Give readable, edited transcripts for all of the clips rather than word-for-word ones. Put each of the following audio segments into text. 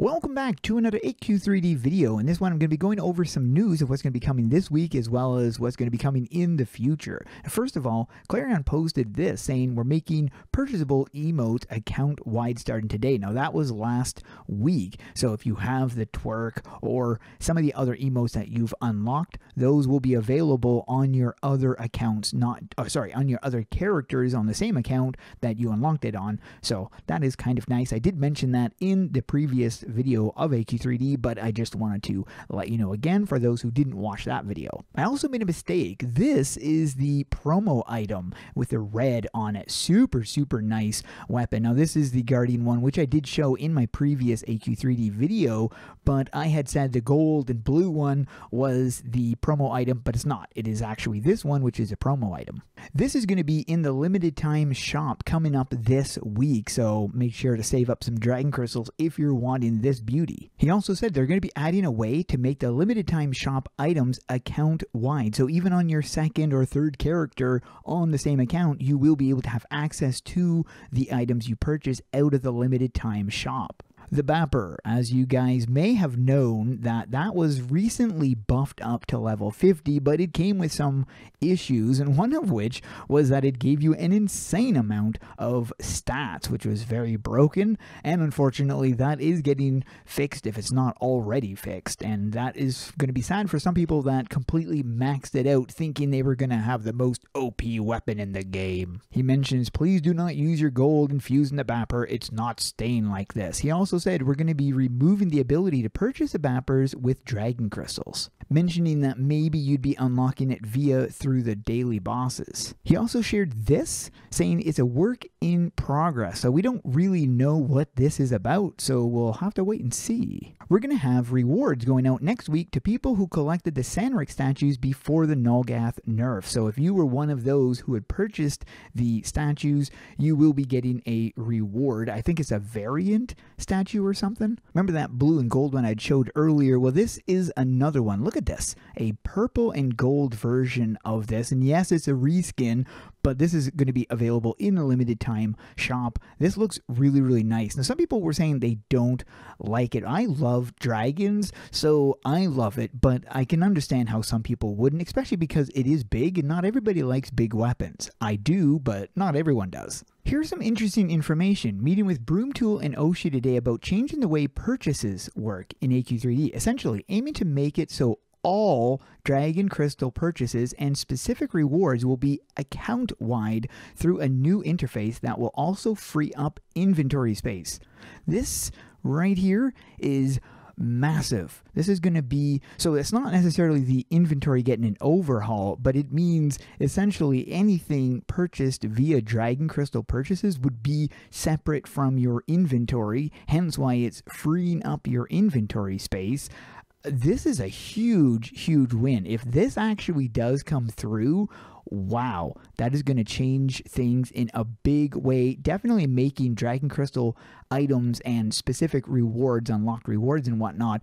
Welcome back to another AQ3D video. In this one, I'm going to be going over some news of what's going to be coming this week as well as what's going to be coming in the future. First of all, Clarion posted this saying we're making purchasable emotes account-wide starting today. Now, that was last week. So if you have the twerk or some of the other emotes that you've unlocked, those will be available on your other accounts, on your other characters on the same account that you unlocked it on. So that is kind of nice. I did mention that in the previous video of AQ3D, but I just wanted to let you know again for those who didn't watch that video. I also made a mistake. This is the promo item with the red on it. Super nice weapon. Now this is the Guardian one, which I did show in my previous AQ3D video, but I had said the gold and blue one was the promo item, but it's not. It is actually this one, which is a promo item. This is going to be in the limited time shop coming up this week, so make sure to save up some dragon crystals if you're wanting this beauty. He also said they're going to be adding a way to make the limited time shop items account wide, so even on your second or third character on the same account, you will be able to have access to the items you purchase out of the limited time shop. The Bapper, as you guys may have known, that was recently buffed up to level 50, but it came with some issues, and one of which was that it gave you an insane amount of stats, which was very broken, and unfortunately that is getting fixed if it's not already fixed, and that is going to be sad for some people that completely maxed it out thinking they were going to have the most OP weapon in the game. He mentions, please do not use your gold infused in the Bapper, it's not staying like this. He also said we're going to be removing the ability to purchase the Bappers with dragon crystals, mentioning that maybe you'd be unlocking it through the daily bosses. He also shared this, saying it's a work in progress, so we don't really know what this is about, so we'll have to wait and see. We're going to have rewards going out next week to people who collected the Sanric statues before the Nulgath nerf, so if you were one of those who had purchased the statues, you will be getting a reward. I think it's a variant statue or something. Remember that blue and gold one I'd showed earlier? Well, this is another one. Look at this. A purple and gold version of this. And yes, it's a reskin, but this is going to be available in the limited time shop. This looks really nice. Now, some people were saying they don't like it. I love dragons, so I love it, but I can understand how some people wouldn't, especially because it is big and not everybody likes big weapons. I do, but not everyone does. Here's some interesting information. Meeting with Broomtool and Oshi today about changing the way purchases work in AQ3D, essentially aiming to make it so all dragon crystal purchases and specific rewards will be account-wide through a new interface that will also free up inventory space. This right here is massive. This is going to be, so it's not necessarily the inventory getting an overhaul, but it means essentially anything purchased via dragon crystal purchases would be separate from your inventory, hence why it's freeing up your inventory space. This is a huge win. If this actually does come through, wow, that is going to change things in a big way, definitely making dragon crystal items and specific rewards, unlocked rewards and whatnot,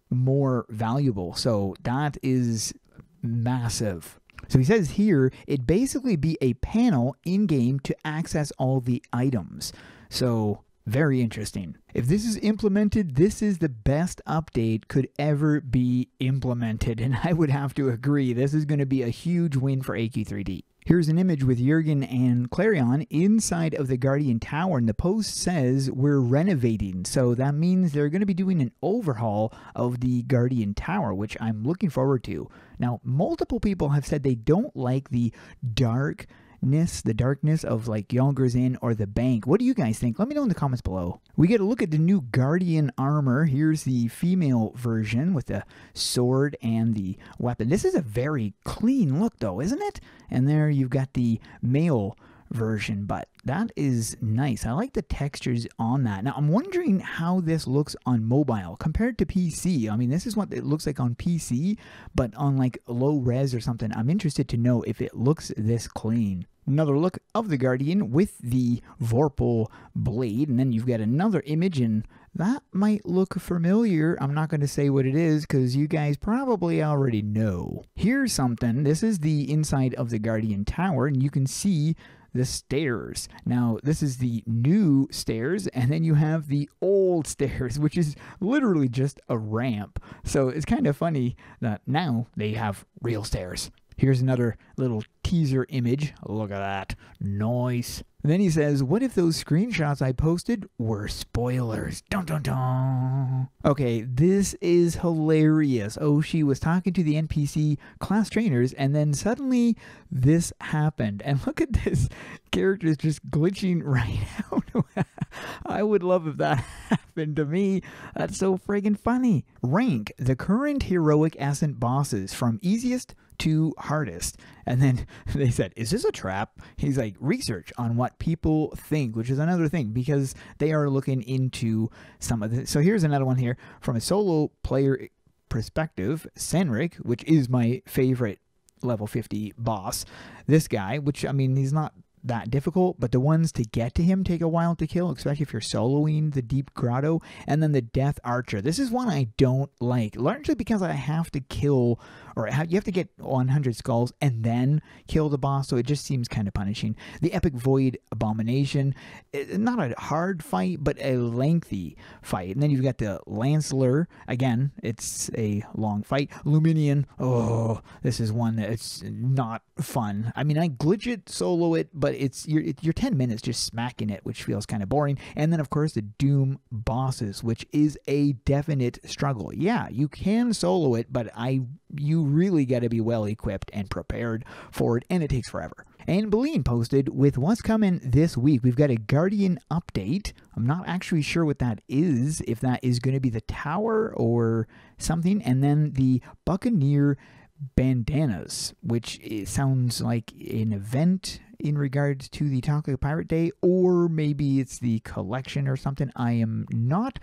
more valuable. So that is massive. So he says here, it'd basically be a panel in-game to access all the items. So very interesting. If this is implemented, this is the best update could ever be implemented, and I would have to agree. This is going to be a huge win for AQ3D. Here's an image with Jurgen and Clarion inside of the Guardian Tower, and the post says we're renovating, so that means they're going to be doing an overhaul of the Guardian Tower, which I'm looking forward to. Now, multiple people have said they don't like the darkness of like Yonkers Inn or the bank. What do you guys think? Let me know in the comments below. We get a look at the new Guardian armor. Here's the female version with the sword and the weapon. This is a very clean look though, isn't it? And there you've got the male version, but that is nice. I like the textures on that. Now I'm wondering how this looks on mobile compared to PC. I mean, this is what it looks like on PC, but on like low res or something, I'm interested to know if it looks this clean. Another look of the Guardian with the Vorpal blade, and then you've got another image, and that might look familiar. I'm not going to say what it is because you guys probably already know. Here's something. This is the inside of the Guardian Tower, and you can see the stairs. Now, this is the new stairs, and then you have the old stairs, which is literally just a ramp. So it's kind of funny that now they have real stairs. Here's another little teaser image. Look at that. Nice. Then he says, what if those screenshots I posted were spoilers? Dun dun dun. Okay, this is hilarious. Oh, she was talking to the NPC class trainers, and then suddenly this happened. And look at this. Character is just glitching right out. I would love if that happened to me. That's so friggin' funny. Rank the current heroic ascent bosses from easiest to hardest. And then they said, is this a trap? He's like, research on what people think, which is another thing because they are looking into some of this. So here's another one here from a solo player perspective. Senric, which is my favorite level 50 boss. This guy, which I mean, he's not that difficult, but the ones to get to him take a while to kill, especially if you're soloing the Deep Grotto. And then the Death Archer. This is one I don't like, largely because I have to kill, or you have to get 100 skulls and then kill the boss, so it just seems kind of punishing. The Epic Void Abomination, not a hard fight, but a lengthy fight. And then you've got the Lanceler. Again, it's a long fight. Luminian, oh, this is one that's not fun. I mean, I glitch it, solo it, but you're 10 minutes just smacking it, which feels kind of boring. And then, of course, the Doom bosses, which is a definite struggle. Yeah, you can solo it, but you really got to be well equipped and prepared for it, and it takes forever. And Beline posted with what's coming this week. We've got a Guardian update. I'm not actually sure what that is, if that is going to be the tower or something. And then the Buccaneer bandanas, which sounds like an event in regards to the Talk Like a Pirate Day, or maybe it's the collection or something. I am not.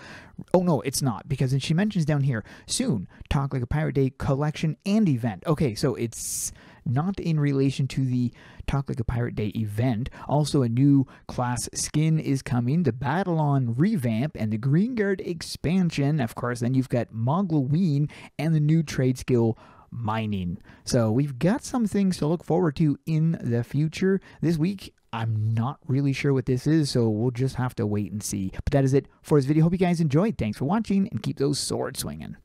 Oh no, it's not, because she mentions down here soon Talk Like a Pirate Day collection and event. Okay, so it's not in relation to the Talk Like a Pirate Day event. Also, a new class skin is coming, the Battle-On revamp, and the Green Guard expansion. Of course, then you've got Mogloween and the new trade skill mining. So we've got some things to look forward to in the future. This week, I'm not really sure what this is, so we'll just have to wait and see. But that is it for this video. Hope you guys enjoyed. Thanks for watching, and keep those swords swinging.